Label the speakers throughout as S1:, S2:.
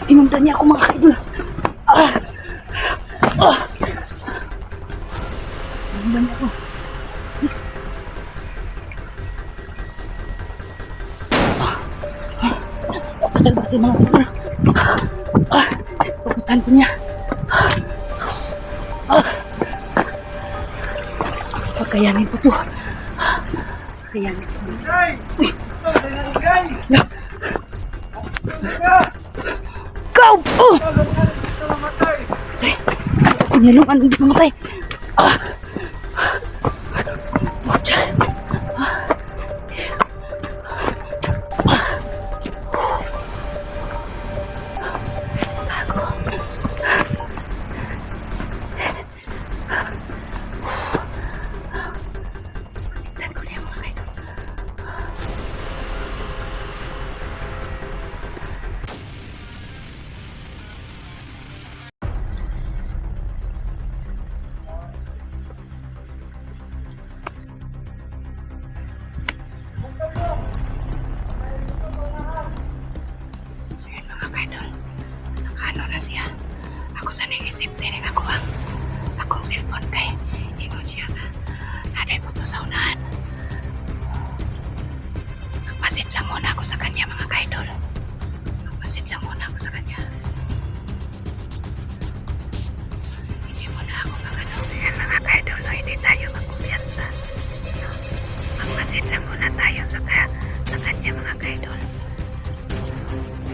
S1: Inundan niya ako mga kaidol. Inundan niya ako. Basal-basal mga kaidol. Pagutan ko niya. Pagkayanin ko to. Pagkayanin ko. Uy! Go! Oh! Patay! Pinilungan, hindi mamatay. Siya. Ako sa nag-isip din ako akong cellphone kay ingon siya na naday ko to sa unahan. Magpasit lang muna ako sa kanya mga kaidol. Magpasit lang muna ako sa kanya. Hindi muna ako mga kaidol. Hindi tayo magkumpiyansa. Magpasit lang muna tayo sa kanya mga kaidol.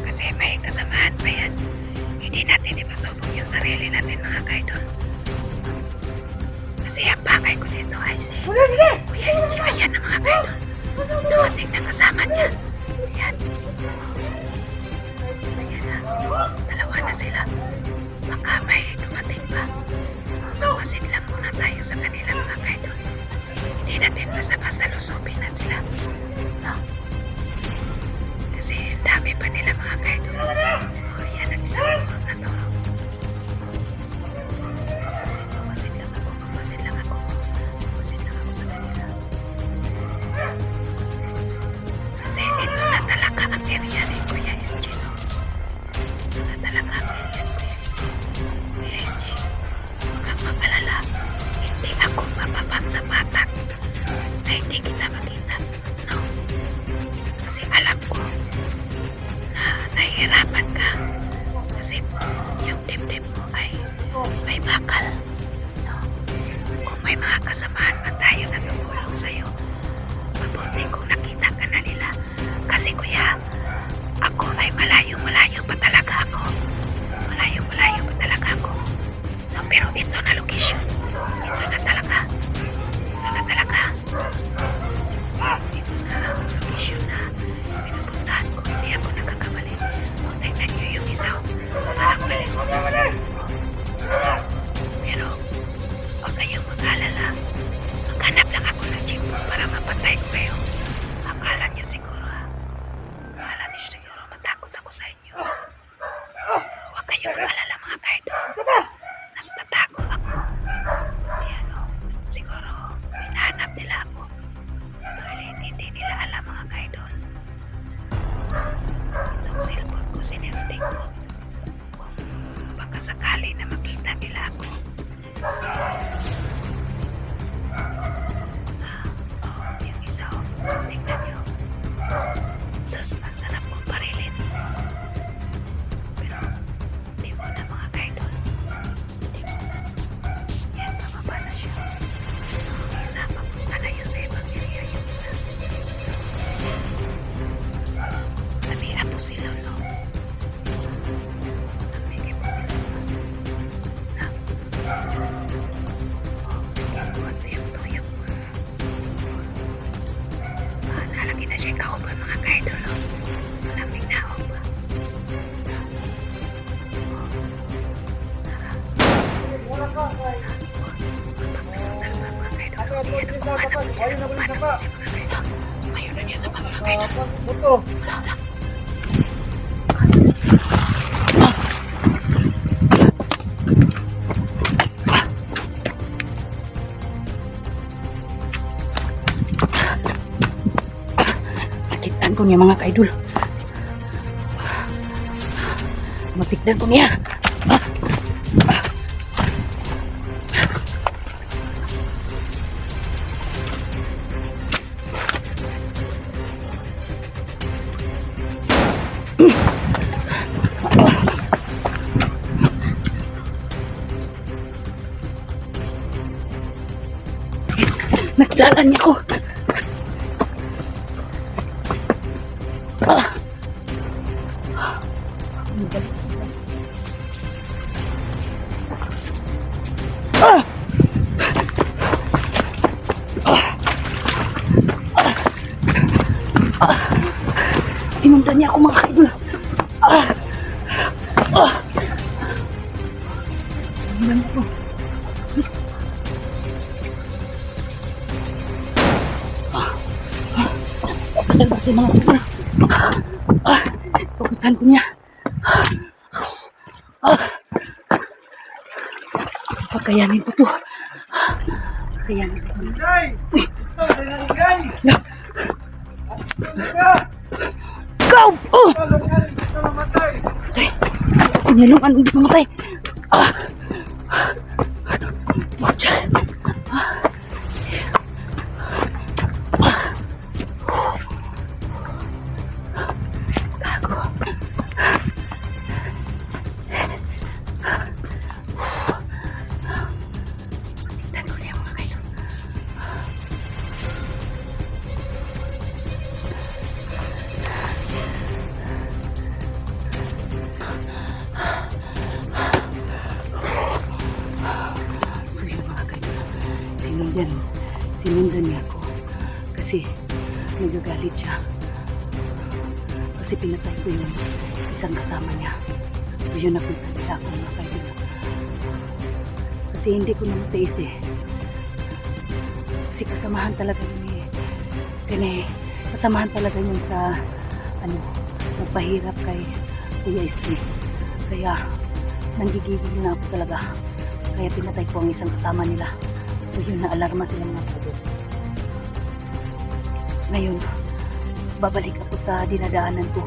S1: Kasi may kasamaan pa yan. Hindi natin ipasubok yung sarili natin mga kaidol. Kasi ang bagay ko dito ay si Kuya SG. Ayan na mga kaidol. Dumating na kasama niya. Ayan. Ayan na. Dalawa na sila. Baka may dumating pa. Magpasit lang muna tayo sa kanila mga kaidol. Hindi natin basta-basta lusubin na sila. No? Kasi dami pa nila mga kaidol. Ayan ang isang na to. Mapasit lang ako sa kanila. Kasi ito na talaga ang area ni Kuya SG. Ito na talaga ang area ni Kuya SG. Kuya SG, huwag kang mag-alala. Hindi ako bababag sa batak na hindi kita makita. No? Kasi alam ko na nahihirapan ka. Kasi yung dibdib mo ay may bakal. No? Kung may mga kasamaan pa tayo na tumulong sa'yo, mabuti kung nakita ka na nila. Kasi kuya, ako ay malayo-malayo pa talaga ako. Malayo-malayo pa talaga ako. No, pero ito na location. Ito na talaga. Ito na talaga. Ito na location na pinupuntahan ko. Hindi ako nagkakamali. O, tingnan nyo yung isa. Parang mali. Pero, huwag kayong mag-alala. Maghanap lang ako ng chimpo para mapatay ko kayo. Akala nyo siguro akala nyo siguro matakot ako sa inyo. Huwag kayong mag-alala mga kaidol. Nagtatago ako. Ayan o. Siguro, hinahanap nila ako. Dahil hindi nila alam mga kaidol. Itong cellphone ko, sinifting ko. Kung baka sakali na makita nila ako. Yung isa o. Tingnan nyo. Sus, ang sarap kong parilin. Pero, di mo na mga kaidol. Di mo na. Yan, pababa na siya. Yung isa, papunta na yun sa ibang area. Yung isa. Sus, namihan po sila, no? Namihan po sila. Sige, buwan tuyok-tuyok. Nalagyan na siya kauban mga kaidol. Malamig na ako ba? Pagpapasal mga kaidol. Yan ang kumana mo dyan. Ang kumana mo dyan mga kaidol. Sumayo na niya sa mga kaidol. Wala. Nakitaan ko niya mga kaidol. Matikdan ko niya. Nakilala niya ako. Tinundan niya ako mga kaidol. Tinundan niya ako. Basal-basal mga kaidol. Pagutan ko niya. Pagkayanin ko to. Pagkayanin ko. Go! Oh! Pinilungan, hindi mamatay. So yun mga kaibigan, sinundan niya ako kasi nagagalit siya kasi pinatay ko yung isang kasama niya. So yun nakita nila ako mga kaibigan kasi hindi ko na matiis kasi kasamahan talaga yun kasamahan talaga yun sa magpahirap kay Kuya SG, kaya nanggigigil na ako talaga. Kaya pinatay ko ang isang kasama nila. So yun, naalarma sila mga kapatid. Ngayon, babalik ako sa dinadaanan ko.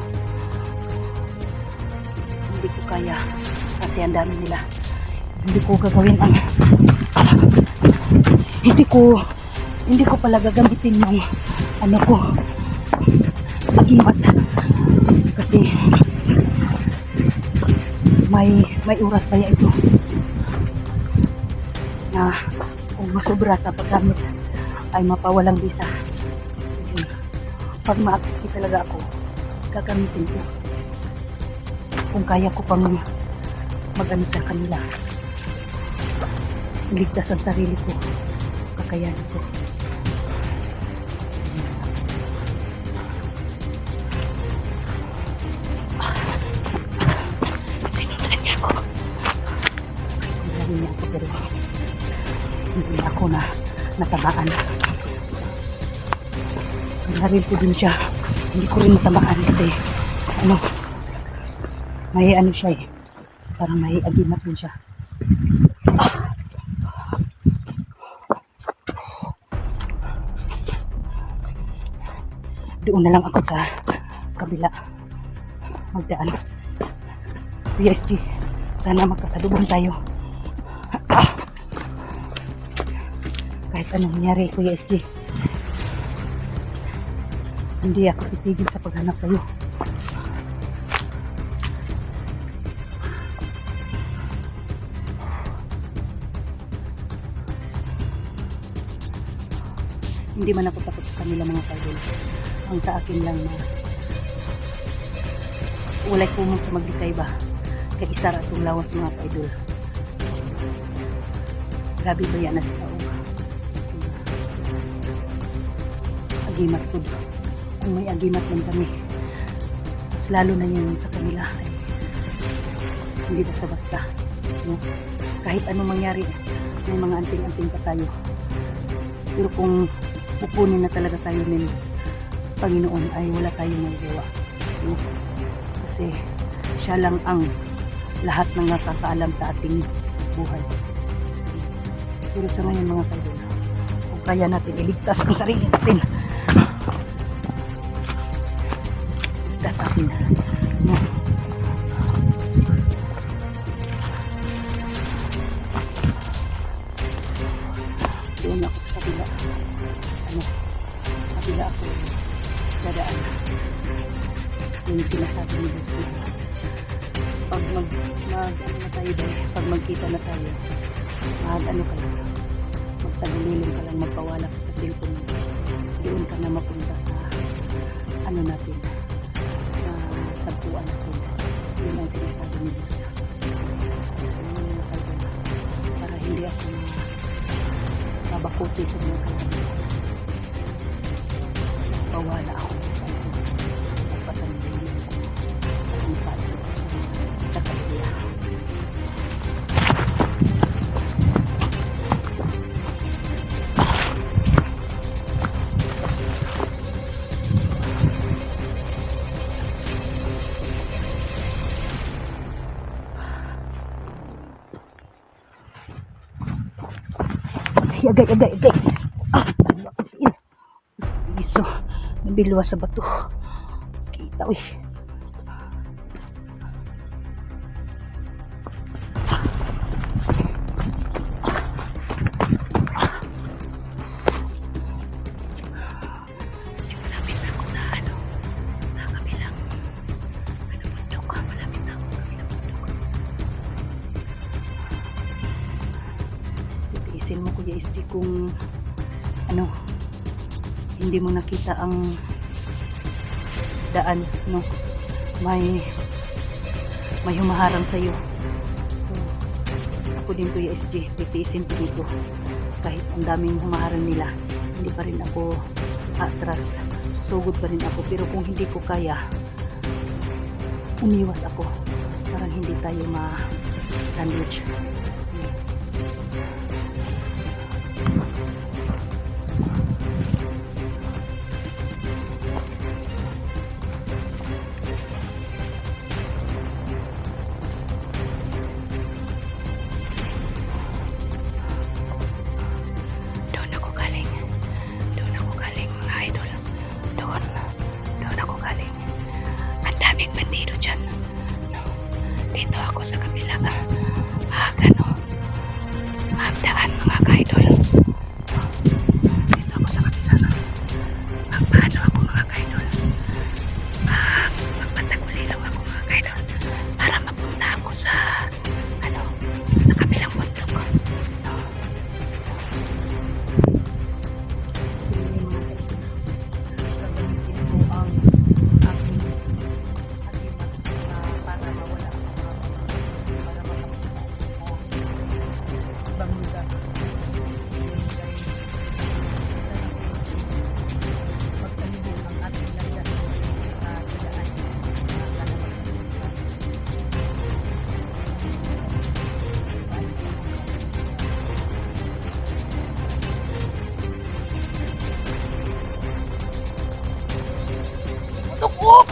S1: Hindi ko kaya kasi ang dami nila. Hindi ko gagawin ang hindi ko pala gagamitin yung mag-imat kasi may oras kaya ito na kung masobra sa paggamit ay mapawalang bisa. So yun, pag maakit talaga ako, gagamitin ko kung kaya ko pang mag-ano sa kanila, iligtas ang sarili ko, kakayanin ko. So yun. Sinundan niya ako. Sinundan niya ako pero hindi ako natamaan. Naril ko din siya. Hindi ko rin natamaan kasi may siya parang may agimat din siya. Doon na lang ako sa kabila magdaan. PSG, sana magkasalubong tayo. Kahit anong nangyari, Kuya SG, hindi ako titigil sa paghanap sa'yo. Hindi man ako takot sa kanila mga kaidol. Ang sa akin lang na walay kumong sa maglikay ba kay isa ra itong lawas mga kaidol. Grabe ba yan na sila agimat po. Kung may agimat lang kami, mas lalo na yun sa kanila ay hindi basta-basta, no? Kahit anong mangyari, may mga anting-anting pa tayo, pero kung pupunin na talaga tayo ng Panginoon ay wala tayong magagawa, no? Kasi siya lang ang lahat ng nakakaalam sa ating buhay. Pero sa ngayon mga kaidol, kung kaya natin iligtas ang sarili natin, ligtas atin, no? sa kabila. Ano, sa kabila ako dadaan. Yung sinasabi ni boss na pag ano na tayo dahil, pag magkita na tayo, ano ka lang, magtagulilong ka lang, magpawala ka sa cellphone mo. Doon ka na mapunta sa ano natin, tagpuan natin. Yun ang sinasabi ni boss. So, para hindi ako mabakuti sa mga kalaban. Pawala ako. Magpatagulilong ko. Magpapalo ko sa kabila. Agay. Bakutin. Iso. Nabilwa sa bato. Mas kita, uy. Malapit na ako sa sa kabilang bundok. Malapit na ako sa kabilang bundok. Titiisin mo, Kuya SG, kung hindi mo nakita ang daan, no? May humaharang sa'yo. So, ako din, Kuya SG, titiisin ko dito. Kahit ang daming humaharang nila, hindi pa rin ako atras. Susugod pa rin ako. Pero kung hindi ko kaya, umiwas ako. Parang hindi tayo ma-sandwich. Doon ako galing mga idol. Doon ako galing. Ang daming bandido dyan. No? Dito ako sa kabila. Magdaan mga idol. Dito ako sa kabila. Magpaano ako mga idol. Magpatagulilaw ako mga idol. Para mapunta ako sa sa kabilang bundok. No? Sige mga idol. Gagamitin ko ang aking para mawala ako. Para makapunta ako sa Bangga. Isa na ko magsalubong ang ating landas sa silaan. Sa labas sa Bangga. Tutok!